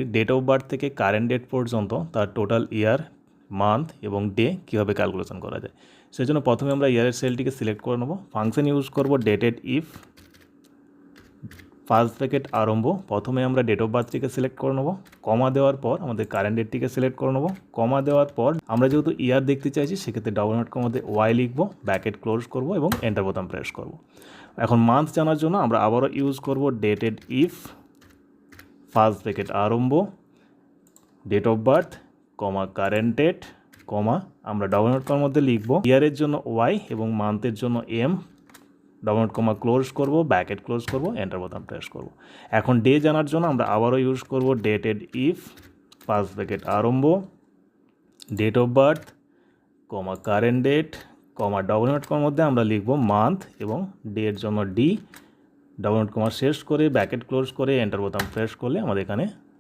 সেলটি date of birth থেকে current date পর্যন্ত তার টোটাল ইয়ার, মান্থ এবং ডে কীভাবে ক্যালকুলেশন করা যায়। সেজন্য প্রথমে আমরা ইয়ারের সেলটিকে সিলেক্ট করে নেব। ফাংশন ইউজ করব ডেটেড ইফ ফার্স্ট ব্র্যাকেট আরম্ভ। প্রথমে আমরা ডেট অফ বার্থটিকে সিলেক্ট করে নেব, কমা দেওয়ার পর আমাদের কারেন্ট ডেটটিকে সিলেক্ট করে নেব। কমা দেওয়ার পর আমরা যেহেতু ইয়ার দেখতে চাইছি সেক্ষেত্রে ডাবল নট কমাতে ওয়াই লিখব, ব্র্যাকেট ক্লোজ করব এবং এন্টার বোতাম প্রেস করব। এখন মান্থ জানার জন্য আমরা আবারও ইউজ করব ডেটেড ইফ ফার্স্ট ব্র্যাকেট আরম্ভ, date of birth comma current date comma আমরা ডাবল নট কমার মধ্যে লিখব ইয়ারের জন্য ওয়াই এবং মান্থের জন্য M, double quote comma close করব, ব্র্যাকেট ক্লোজ করব, এন্টার বোতাম প্রেস করব। এখন ডে জানার জন্য আমরা আবারও ইউজ করব ডেটেড ইফ ফার্স্ট ব্র্যাকেট আরম্ভ, date of birth comma current date comma double quote কমার মধ্যে আমরা লিখব মান্থ এবং ডের জন্য ডি, ডাবল নট কমা শেষ করে ব্র্যাকেট ক্লোজ করে এন্টার বোতাম প্রেস করলে আমাদের এখানে